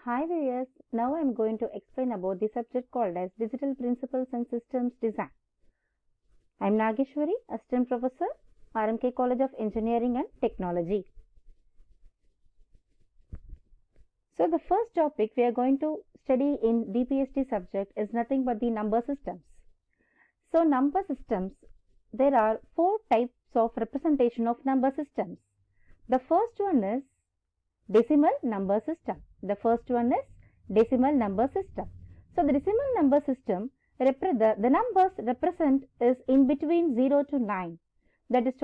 Hi viewers, now I am going to explain about the subject called as Digital Principles and Systems Design. I am Nageshwari, Assistant Professor, RMK College of Engineering and Technology. So the first topic we are going to study in DPST subject is nothing but the number systems. So number systems, there are 4 types of representation of number systems. The first one is decimal number system. The first one is decimal number system. So the decimal number system, the numbers represent is in between 0 to 9. That is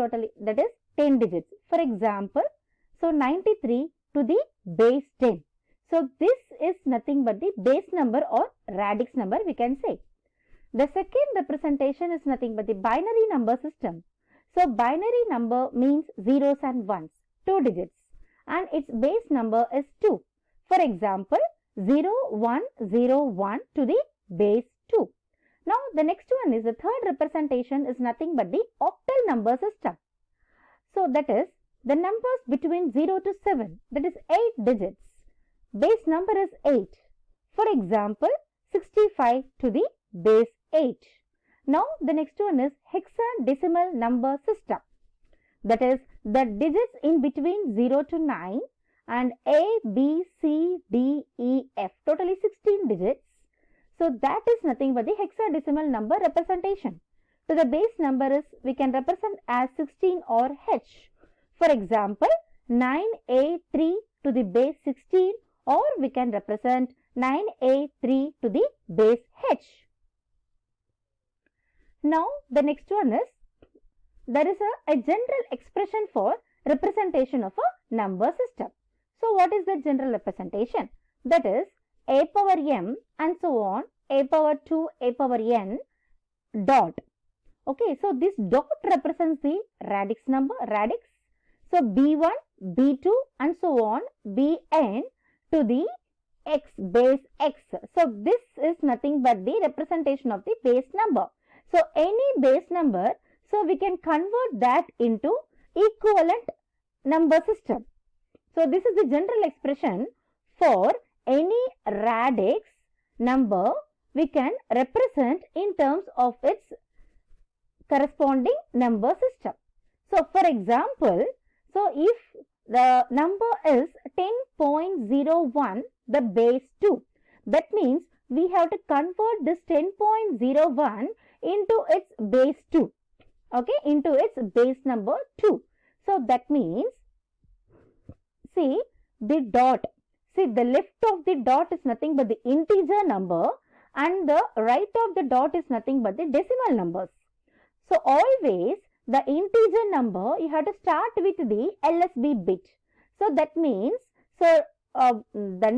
10 digits. For example, so 93 to the base 10. So this is nothing but the base number or radix number we can say. The second representation is nothing but the binary number system. So binary number means zeros and ones, 2 digits, and its base number is 2. For example, 0101 to the base 2. Now the next one is the third representation is nothing but the octal number system. So that is the numbers between 0 to 7, that is 8 digits. Base number is 8. For example, 65 to the base 8. Now the next one is hexadecimal number system. That is the digits in between 0 to 9 and A, B, C, D, E, F, totally 16 digits. So that is nothing but the hexadecimal number representation. So the base number is we can represent as 16 or H. For example, 9A3 to the base 16, or we can represent 9A3 to the base H. Now the next one is there is a general expression for representation of a number system. So what is the general representation? That is a power m and so on, a power 2, a power n dot. Okay, so this dot represents the radix number, radix. So b1, b2 and so on, bn to the x, base x. So this is nothing but the representation of the base number. So any base number, so we can convert that into equivalent number system. So this is the general expression for any radix number we can represent in terms of its corresponding number system. So for example, so if the number is 10.01, the base 2, that means we have to convert this 10.01 into its base 2. Okay, into its base number 2. So that means, see the dot. See the left of the dot is nothing but the integer number and the right of the dot is nothing but the decimal numbers. So always the integer number you have to start with the LSB bit. So that means, so the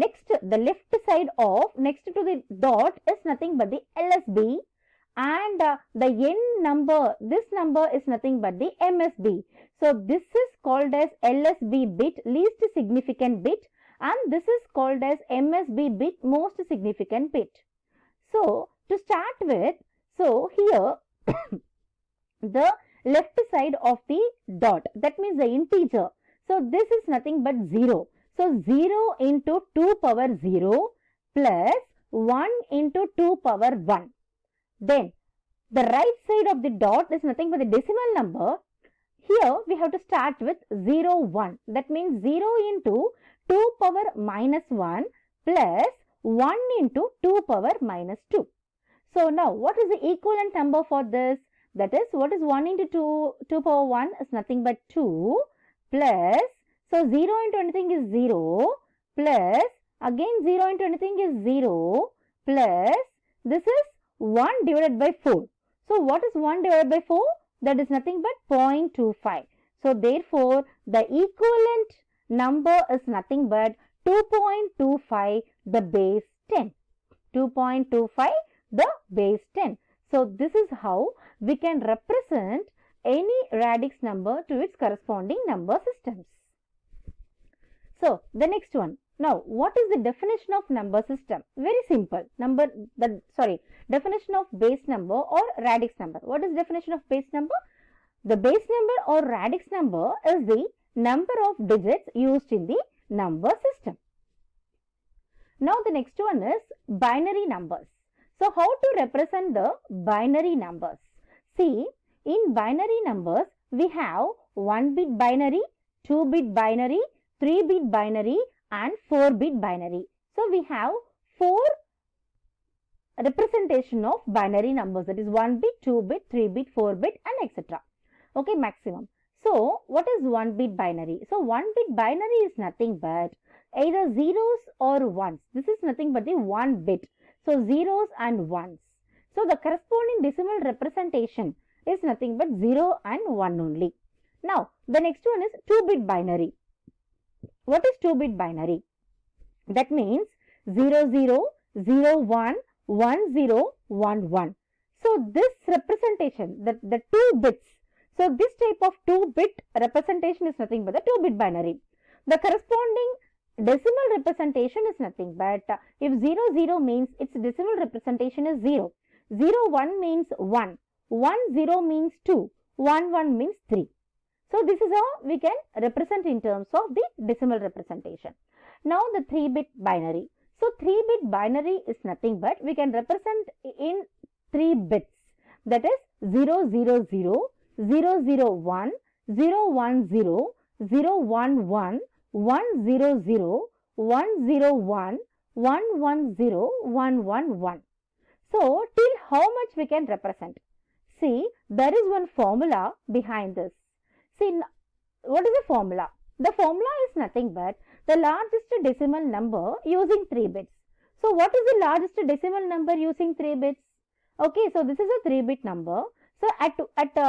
left side of next to the dot is nothing but the LSB, and the n number, this number is nothing but the MSB. So this is called as LSB bit, least significant bit, and this is called as MSB bit, most significant bit. So to start with, so here the left side of the dot, that means the integer. So this is nothing but 0. So 0 into 2 power 0 plus 1 into 2 power 1. Then the right side of the dot is nothing but the decimal number. Here we have to start with 0, 1. That means 0 into 2 power minus 1 plus 1 into 2 power minus 2. So now what is the equivalent number for this? That is, what is 1 into 2 power 1 is nothing but 2 plus, so 0 into anything is 0 plus, again 0 into anything is 0 plus, this is 1 divided by 4. So what is 1 divided by 4? That is nothing but 0.25. So therefore, the equivalent number is nothing but 2.25 the base 10. 2.25 the base 10. So this is how we can represent any radix number to its corresponding number systems. So the next one. Now, what is the definition of number system? Very simple. Definition of base number or radix number. What is definition of base number? The base number or radix number is the number of digits used in the number system. next one is binary numbers. So how to represent the binary numbers? See, in binary numbers, we have 1-bit binary, 2-bit binary, 3-bit binary and 4-bit binary. So we have 4 representation of binary numbers, that is 1-bit, 2-bit, 3-bit, 4-bit and etc. Okay, maximum. So what is 1-bit binary? So 1-bit binary is nothing but either zeros or ones. This is nothing but the 1 bit. So zeros and ones. So the corresponding decimal representation is nothing but 0 and 1 only. Now the next one is 2-bit binary. What is 2-bit binary? That means 0, 0, 0, 1, 1, 0, 1, 1. So this representation, the 2 bits. So this type of 2-bit representation is nothing but the 2-bit binary. The corresponding decimal representation is nothing but if 0, 0 means its decimal representation is 0. 0, 1 means 1. 1, 0 means 2. 1, 1 means 3. So this is how we can represent in terms of the decimal representation. Now the 3-bit binary. So 3-bit binary is nothing but we can represent in 3 bits. That is 0, 0, 0, 0, 0, 1, 0, 1, 0, 0, 1, 1, 1, 0, 0, 1, 0, 1, 1, 1, 0, 1, 1, 1. So till how much we can represent? See, there is one formula behind this. See, what is the formula? The formula is nothing but the largest decimal number using 3 bits. So what is the largest decimal number using 3 bits? Okay, so this is a 3-bit number. So at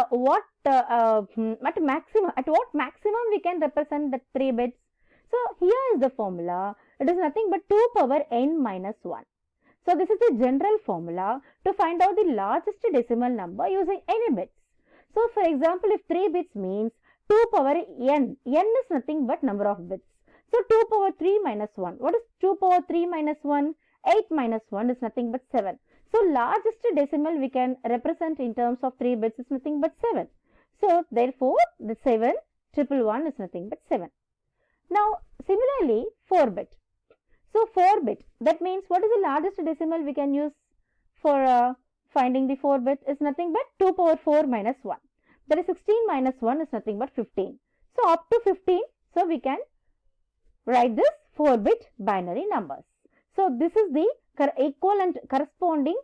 what maximum we can represent the 3 bits? So here is the formula. It is nothing but 2 power n minus 1. So this is the general formula to find out the largest decimal number using any bits. So for example, if 3 bits means 2 power n. N is nothing but number of bits. So 2 power 3 minus 1. What is 2 power 3 minus 1? 8 minus 1 is nothing but 7. So largest decimal we can represent in terms of 3 bits is nothing but 7. So therefore the 7,111 is nothing but 7. Now similarly 4-bit. So 4-bit, that means what is the largest decimal we can use for finding the 4-bit is nothing but 2 power 4 minus 1. That is 16 minus 1 is nothing but 15. So up to 15, so we can write this 4-bit binary numbers. So this is the corresponding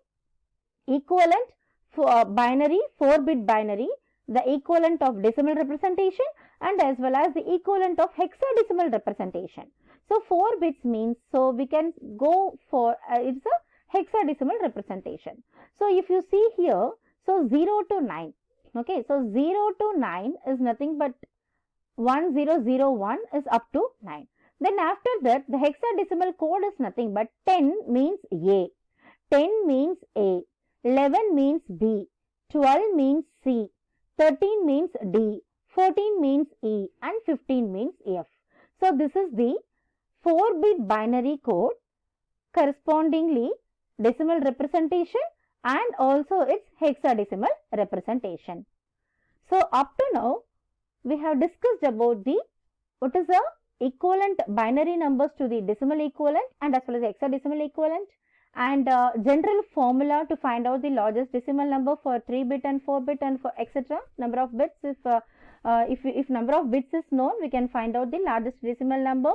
equivalent for binary, 4-bit binary, the equivalent of decimal representation and as well as the equivalent of hexadecimal representation. So 4 bits means, so we can go for, it's a hexadecimal representation. So if you see here, so 0 to 9, okay, so 0 to 9 is nothing but 1001 is up to 9. Then after that, the hexadecimal code is nothing but 10 means A, 10 means A, 11 means B, 12 means C, 13 means D, 14 means E and 15 means F. So this is the 4-bit binary code correspondingly decimal representation and also its hexadecimal representation. So up to now, we have discussed about the what is the equivalent binary numbers to the decimal equivalent and as well as hexadecimal equivalent, and general formula to find out the largest decimal number for 3-bit and 4-bit and for etc. number of bits. If number of bits is known, we can find out the largest decimal number.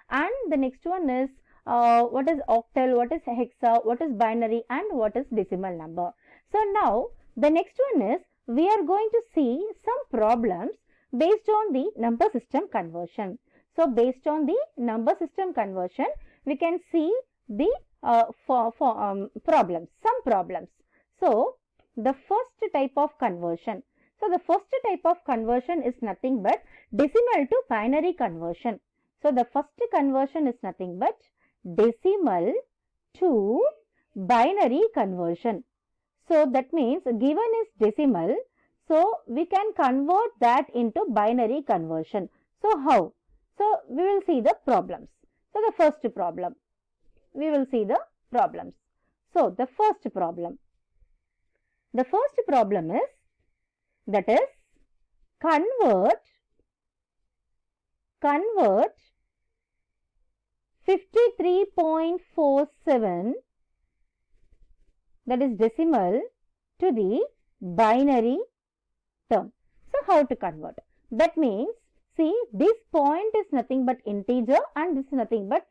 And the next one is what is octal, what is hexa, what is binary and what is decimal number. So now the next one is we are going to see some problems based on the number system conversion. So based on the number system conversion, we can see the problems, some problems. So the first type of conversion. So the first type of conversion is nothing but decimal to binary conversion. So the first conversion is nothing but decimal to binary conversion. So that means given is decimal, so we can convert that into binary conversion. So how? So we will see the problems. So the first problem, we will see the problems. So the first problem. The first problem is, that is, convert 53.47, that is decimal, to the binary term. So how to convert? That means, see, this point is nothing but integer and this is nothing but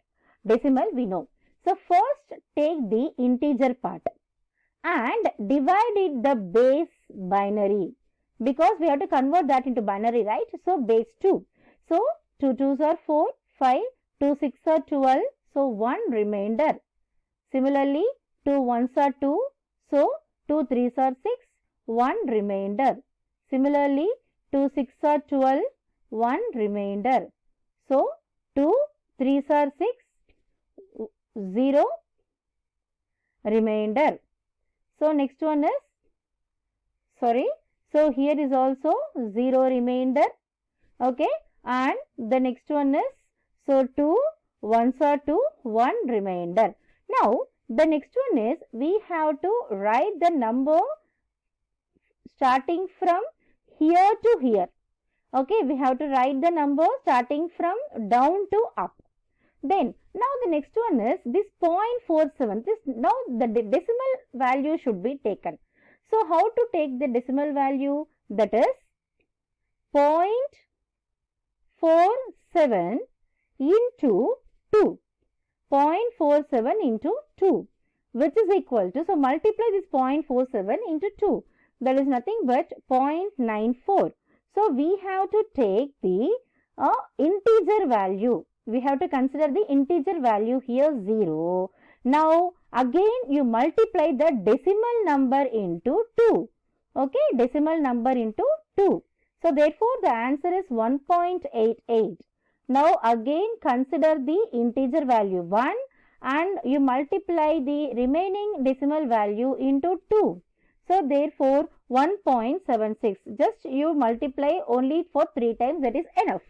decimal, we know. So first take the integer part and divide it the base binary, because we have to convert that into binary, right? So base 2. So 2 2s are 4, 5, 2 6 are 12, so 1 remainder. Similarly, 2 1s are 2, so 2 3s are 6, 1 remainder. Similarly, 2 6 are 12, 1 remainder. So 2 3s are 6, 0 remainder. So next one is, so here is also 0 remainder, okay, and the next one is, so 2 1s are 2, 1 remainder. Now the next one is, we have to write the number starting from here to here, okay, we have to write the number starting from down to up. Then now the next one is this 0.47, this now the decimal value should be taken. So how to take the decimal value? That is 0.47 into 2. 0.47 into 2, which is equal to, so multiply this 0.47 into 2, that is nothing but 0.94. So we have to take the integer value. We have to consider the integer value here 0. Now again you multiply the decimal number into 2. Okay, decimal number into 2. So therefore the answer is 1.88. Now again consider the integer value 1 and you multiply the remaining decimal value into 2. So therefore 1.76. Just you multiply only for 3 times, that is enough.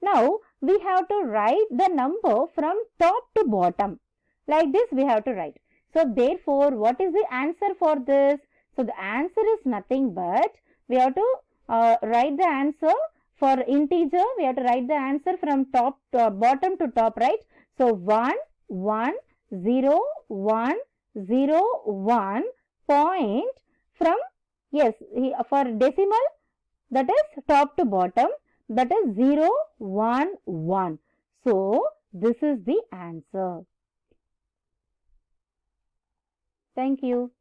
Now we have to write the number from top to bottom. Like this we have to write. So therefore what is the answer for this? So the answer is nothing but, we have to write the answer for integer. We have to write the answer from top to bottom to top, right? So 1 1 0 1 0 1 point from, yes, for decimal, that is top to bottom, that is 0 1 1. So this is the answer. Thank you.